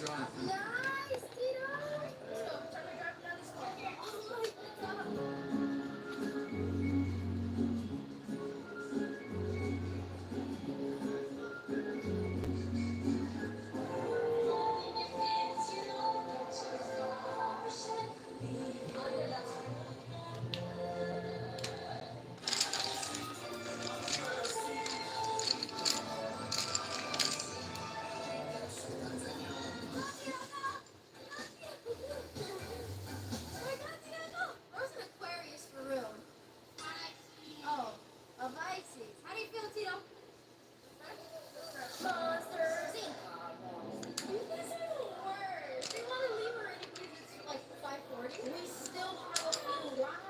Nice, Tito. Tito, try to drive down this car. Oh my God. Where's an Aquarius for real? Oh, a Pisces. How do you feel, Tito? Monsters. You guys are the worst. They want to leave already because it's like 5:40. We still have a few rides.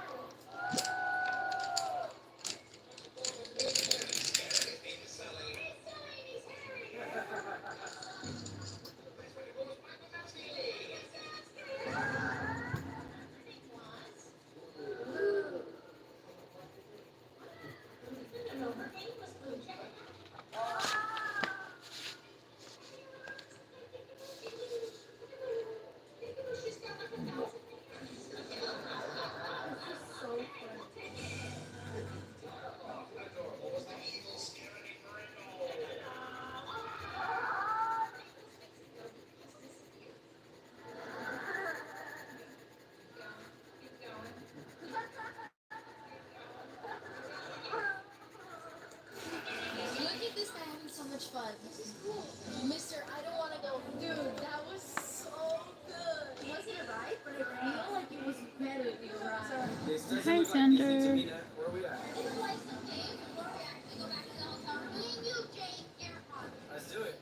Look at this guy having so much fun. This is cool. Mister, I don't want to go. Dude, that was so good. Wasn't it right? But I feel like it was better than the ride. Hi, Sander. It's like some games before we actually go back to the hotel room. Me and you, Jake, AirPods. Let's do it.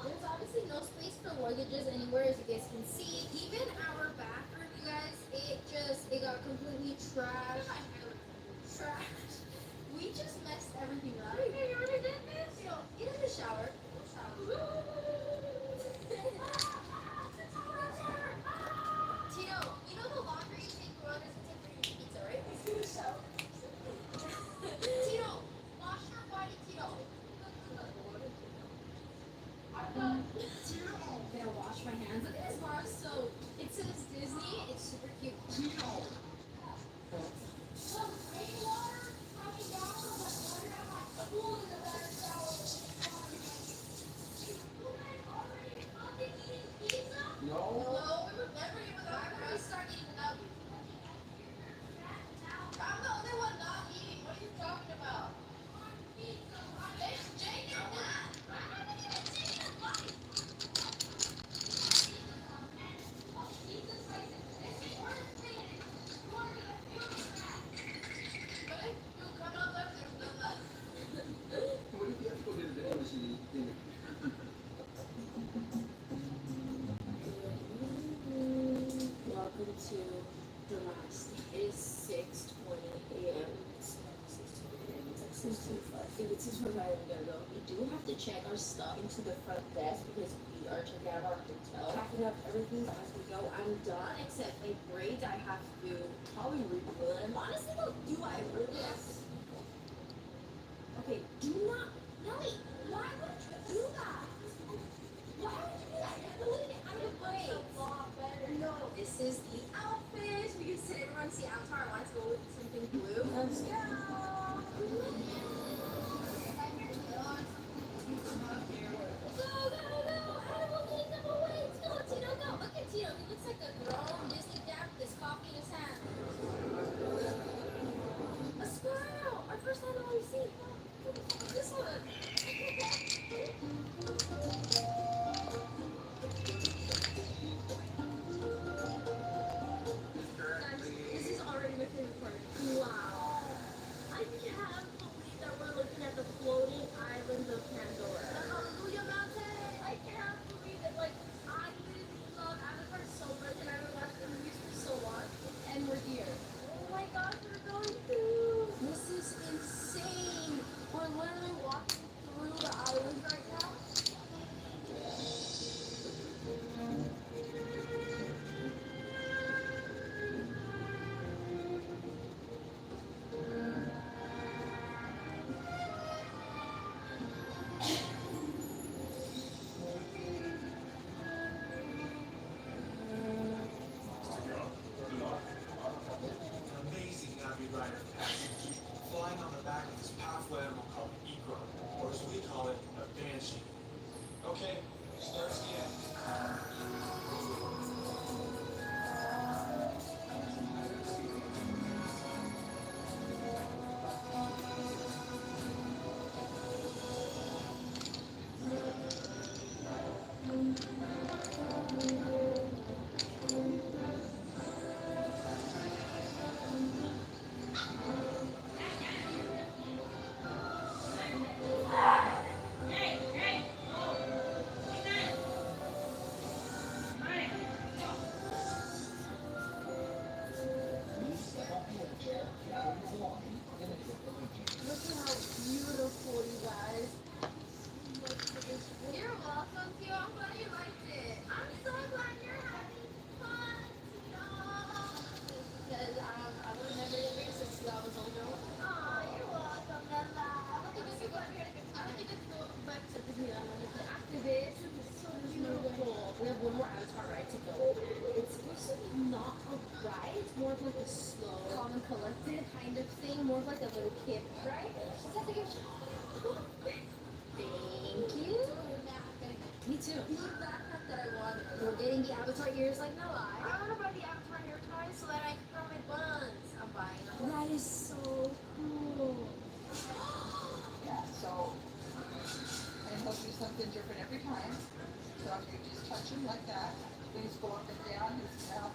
There's obviously no space for luggages anywhere, as you guys can see. Even our bathroom, you guys, it got completely trashed. Trashed. We just messed everything up. You already did this? Get in the shower. Tito, you know the laundry you take for others and take for your pizza, right? Tito, wash your body, Tito. Tito, I'm gonna wash my hands. Look at this bar of soap. It says Disney. It's super cute. Tito. Some rainwater coming down from the pool in the back shower. You guys already fucking eating pizza? No, we were never even without we start eating up. I'm the only one not eating. What are you talking about? It's Jake and Nat. I haven't even taken a bite. You come up there, there's no left. What if you have to go to the vending machine and eat Welcome to the last. It is 6:20 a.m. It's 6:20 a.m. It's like 6:25. I think it's 6:25 we gotta go. We do have to check our stuff into the front desk because we are checking out our hotel. Packing up everything as we go. I'm done except a braids I have to probably reglue them. Honestly though, do I really have to? Okay, do not. Nelly, why would you do that? Why would you do that? You're pulling it out of braids. No, this is the outfit. We can sit everyone see Avatar. I want to go with something blue. Let's go. Go, go, go! Animal kingdom awaits! Go, Tito, go! Look at Tito. He looks like a grown Disney dad with his coffee in his hand. A squirrel! Our first animal we've seen. This one. Guys, this is already Right? Just have to give Thank you. Me too. the backpack that I want. We're getting the Avatar ears like no lie. I want to buy the Avatar hair ties so that I can curl my buns. I'm buying them. That is so cool. Yeah, so and he'll do something different every time. So if you just touch him like that, things go up and down his mouth,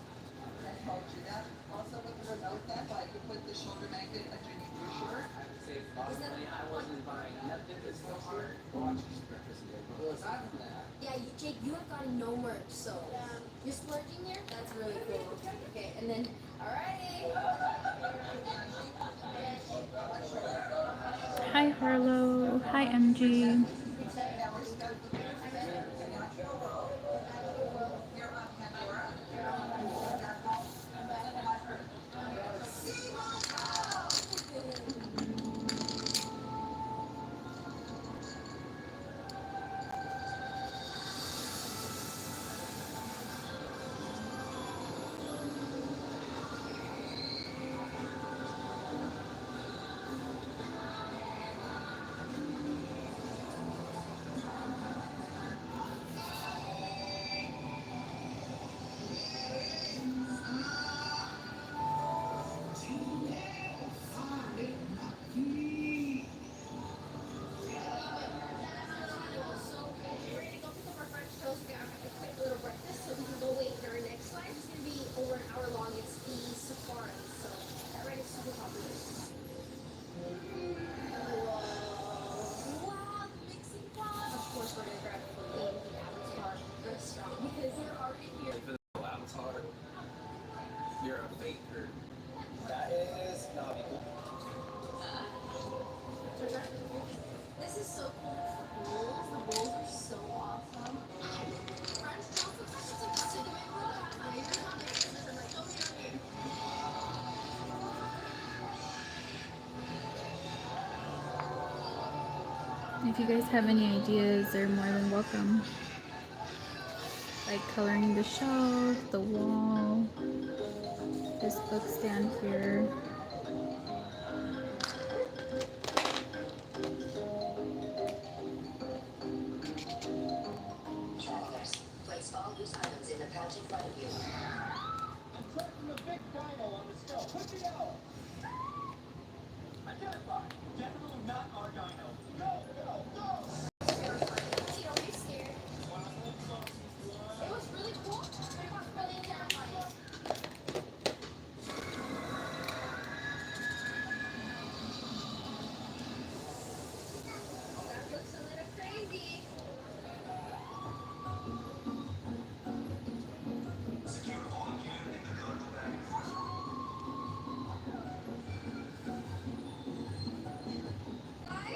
and he'll do that. Also with the remote then, like you put the shoulder magnet underneath your shirt. I would say honestly, I wasn't buying nothing that's so hard. Watch this breakfast again. Well, aside from that, Yeah, Jake, you have gotten no merch, so you're splurging here? That's really cool. Okay, and then, alrighty. Hi Harlow. Hi MG. So, we're gonna go pick up our French toast, get a quick little breakfast, so we can go wait for our next flight. It's gonna be over an hour long. It's the Safari, so that ride is super popular. Wow, the mixing pot! Of course, we're gonna grab it from the Avatar restaurant because they're already here. if it's Avatar, you're a faker. That is not cool. This is so cool. The bowls are so awesome. French toast looks like it's like a cinnamon roll. Maybe it's not there. They're like, oh, here, here. If you guys have any ideas, they're more than welcome. Like coloring the shelf, the wall, this book stand here. Travelers, place all loose items in the pouch in front of you. Tracking the big dino on the scope. Put the arrow. Identify. Definitely not our dino. Go, go, go! See, are you scared? It was really cool, but it was really terrifying. That looks a little crazy. Guys,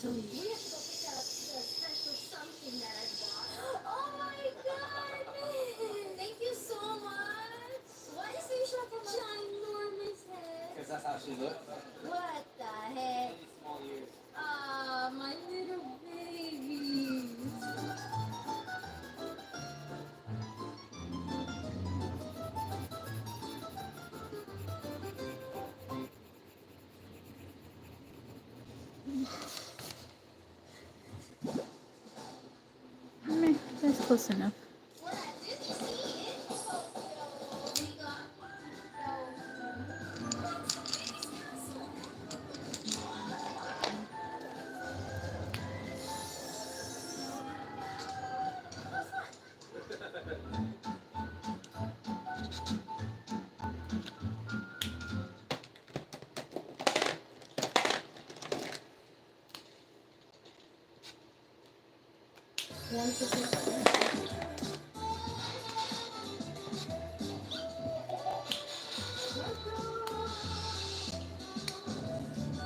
telling you. We have to go pick up the special something that I bought. Oh my god! Thank you so much. Why is there such a ginormous head? Because that's how she looks. What the heck? Really small ears. Ah, my little babies. Meh, that's close enough. We're at Disney in Tokyo. We got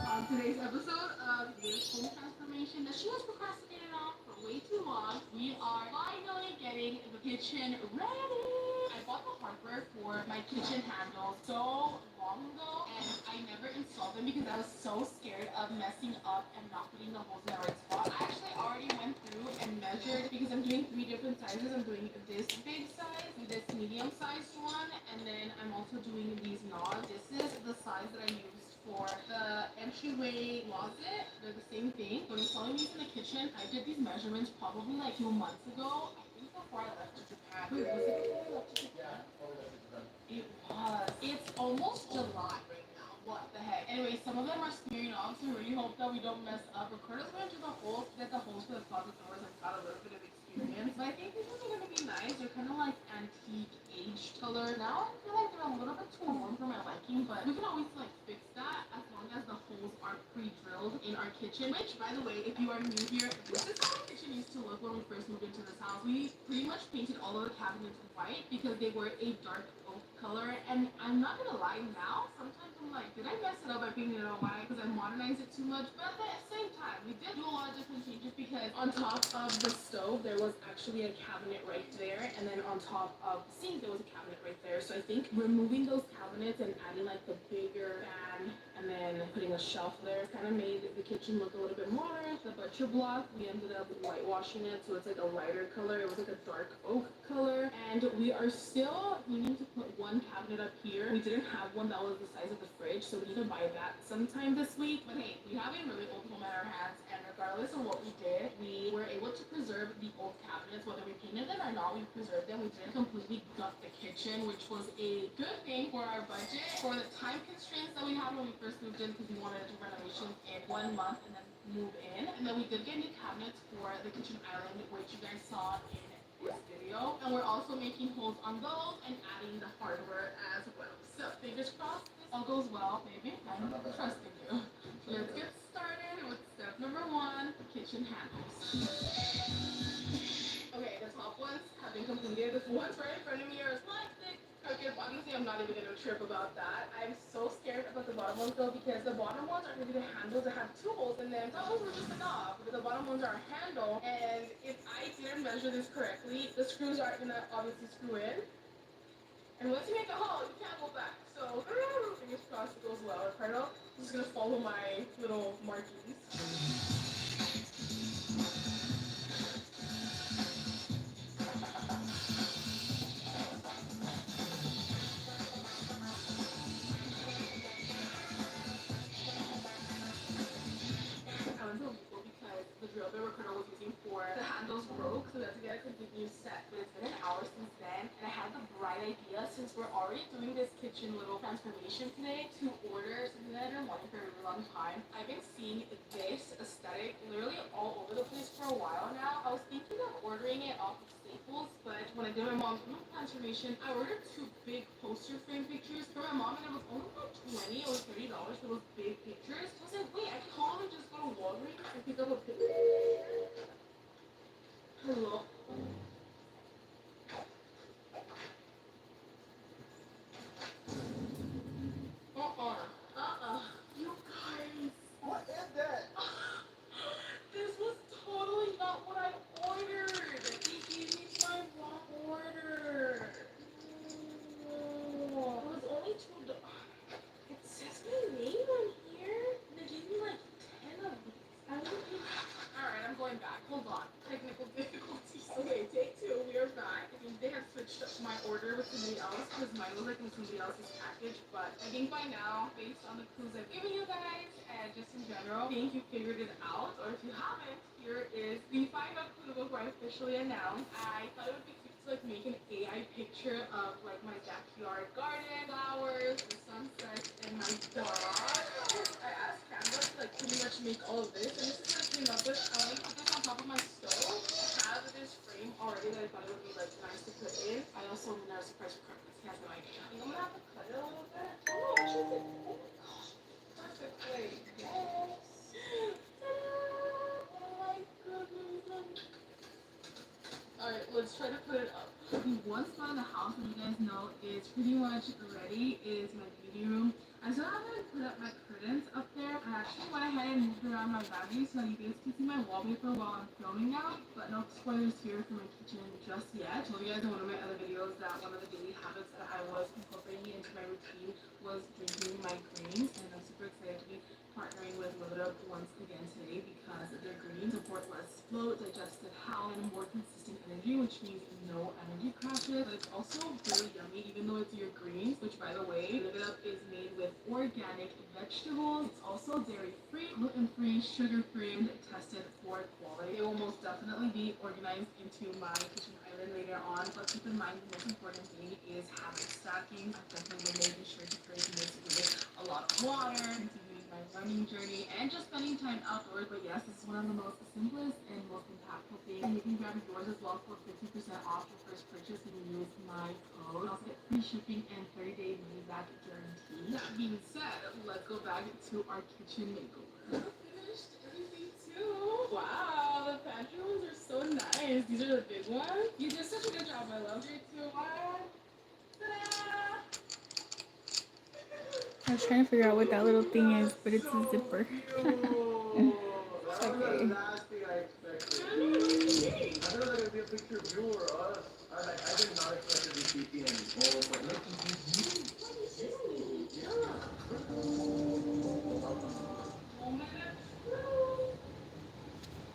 On today's episode of Liz Home Transformation that she was procrastinating on for way too long, we are finally getting the kitchen ready. I bought the hardware for my kitchen handle so long ago, and I never installed them because I was so scared of messing up and not putting the holes in the right spot. I actually already went through and measured because I'm doing 3 different sizes. I'm doing this big size, this medium sized one, and then I'm also doing these nods. This is the size that I used for the entryway closet. They're the same thing. When installing these in the kitchen, I did these measurements probably like 2 months ago. I think before I left to Japan. Wait, was it before I left to Japan? It was. It's almost July right now. What the heck? Anyway, some of them are smearing off, so I really hope that we don't mess up. Ricardo's going to do the holes, get the holes for the closet doors. I've got a little bit of experience. But I think these ones are going to be nice. They're kind of like antique aged color. Now I feel like they're a little bit too warm for my liking, but we can always like fix that as long as the holes are pre-drilled in our kitchen. Which, by the way, if you are new here, this is how our kitchen used to look when we first moved into this house. We pretty much painted all of the cabinets white because they were a dark oak color. And I'm not gonna lie, now sometimes I'm like, did I mess it up by painting it all white because I modernized it too much? But at the same time, we did do a lot of different changes because on top of the stove there was actually a cabinet right there, and then on top of the sink there was a cabinet right there. So I think removing those cabinets and adding like the bigger fan and then putting a shelf there kind of made the kitchen look a little bit modern. The butcher block, we ended up whitewashing it so it's like a lighter color. It was like a dark oak color, and we are still needing to put one cabinet up here. We didn't have one that was the size of the fridge, so we need to buy that sometime this week. But hey, we have a really old home at our hands, and regardless of what we did, we were able to preserve the old cabinets. Whether we painted them or not, we preserved them. We didn't completely gut the kitchen, which was a good thing for our budget, for the time constraints that we had when we first moved in, because we wanted to do renovations in 1 month and then move in. And then we did get new cabinets for the kitchen island, which you guys saw in this video. And we're also making holes on those and adding the hardware as well. So fingers crossed this all goes well, baby. I'm trusting you. Let's get started with step number 1, kitchen handles. Okay, the top ones have been completed. This one's right in front of me are plastic. Okay, honestly, I'm not even gonna trip about that. I'm so scared about the bottom ones though, because the bottom ones are gonna be the handles that have 2 holes in them. Those were just a knob, but the bottom ones are a handle. And if I didn't measure this correctly, the screws are gonna obviously screw in. And once you make a hole, you can't go back. So, fingers crossed it goes well. Ricardo, I'm just gonna follow my little markings. The drill that Ricardo was using for the handles broke, so we had to get a complete new set. But it's been an hour since then, and I had the bright idea, since we're already doing this kitchen little transformation today, to order something that I've been wanting for a really long time. I've been seeing this aesthetic literally all over the place for a while now. I was thinking of ordering it off of Staples, but when I did my mom's room transformation, I ordered 2 big poster frame pictures for my mom, and it was only like $20 or $30 for those big pictures. So I was like, wait, I can totally just go to Walgreens and pick up a picture. Hello? You guys. What is that? my order with somebody else because mine was like in somebody else's package. But I think by now, based on the clues I've given you guys and just in general, I think you figured it out. Or if you haven't, here is the final clue before I officially announce. I thought it would be cute to like make an AI picture of like my backyard garden, flowers, the sunset, and my dog. I asked Canva to like pretty much make all of this, and this is what I came up with. I want to put this on top of my stove. I have this frame already that I thought it would be like nice to put in. I also am not surprised for Christmas. He has no idea. I think I'm gonna have to cut it a little bit. Oh no, actually, oh my gosh, perfect way. Yes. Ta-da! Oh my goodness. Alright, let's try to put it up. The one spot in the house that you guys know is pretty much ready is my beauty room. I still haven't put up my curtains up there. I actually went ahead and moved around my values so that you guys can see my wallpaper while I'm filming now. But no spoilers here for my kitchen just yet. I told you guys in one of my other videos that one of the daily habits that I was incorporating into my routine was drinking my greens. And I'm super excited to be partnering with Live It Up once again today because their greens support less bloat, digestive health, and more consistent energy, which means no energy crashes. But it's also really yummy, even though it's your greens, which by the way, Live It Up is made with organic vegetables. It's also dairy-free, gluten-free, sugar-free, and tested for quality. It will most definitely be organized into my kitchen island later on, but keep in mind the most important thing is habit stacking. I've definitely been making sure to create this with a lot of water, continuing my learning journey, and just spending time outdoors. But yes, this is one of the most simplest and most impactful things. And you can grab yours as well for 50% off your first purchase when you use my code. You also get free shipping and 30-day money-back guarantee. That being said, let's go back to our kitchen makeover. I finished everything too. Wow, the pantry ones are so nice. These are the big ones. You did such a good job. I love you too. Ta-da! I was trying to figure out what that little thing is, but it's a zipper. That was the last thing I expected. I thought it was going to be a picture of you or us. I did not expect it to be PP and oh, but look at this. Oh my god.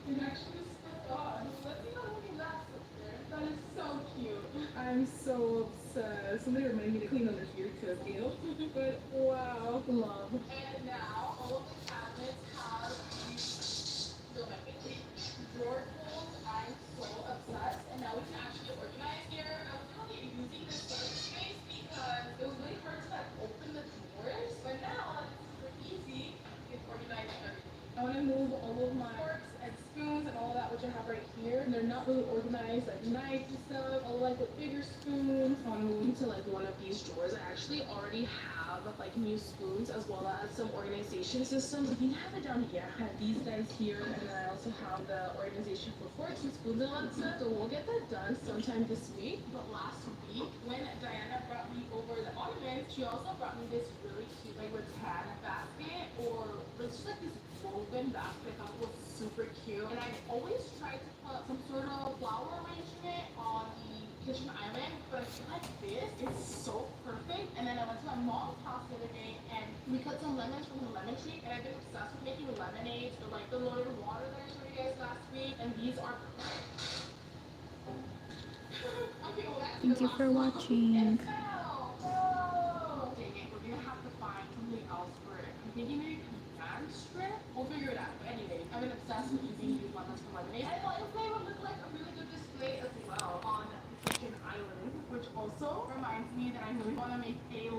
It actually stuck on. Let's see how many laps up there. That is so cute. I'm so obsessed. Somebody reminded me to clean under here because ew. But wow, love. And now all of the cabinets have these drawer pulls. I'm so obsessed. And now we can actually organize here. I was really using this storage space because it was really hard to like open the drawers. But now it's super easy. You can organize everything. I want to move all of my forks and spoons and all that which I have right here. And they're not really organized, like knives and stuff. I like with bigger spoons. I want to move into like one of these drawers. I actually already have like new spoons as well as some organization systems. I think I have it down here. I have these guys here, and then I also have the organization for forks and spoons and all that stuff. So we'll get that done sometime this week. But last week, when Diana brought me over the ornaments, she also brought me this really cute like rattan basket, or it's just like this woven basket. I thought it was super cute. And I've always tried to put some sort of flower arrangement on the kitchen island, but I feel like this is so perfect. And then I went to my mom's house the other day and we cut some lemons from the lemon tree, and I've been obsessed with making lemonades or like the loaded water that I showed you guys last week, and these are perfect. Okay, well, that's Thank you for watching. Dang it, we're gonna have to find something else for it. I'm thinking maybe command strip. We'll figure it out. But anyway, I've been obsessed with using these lemons for lemonade. I thought it would look like a really good display as well on the kitchen island, which also reminds me that I really want to make a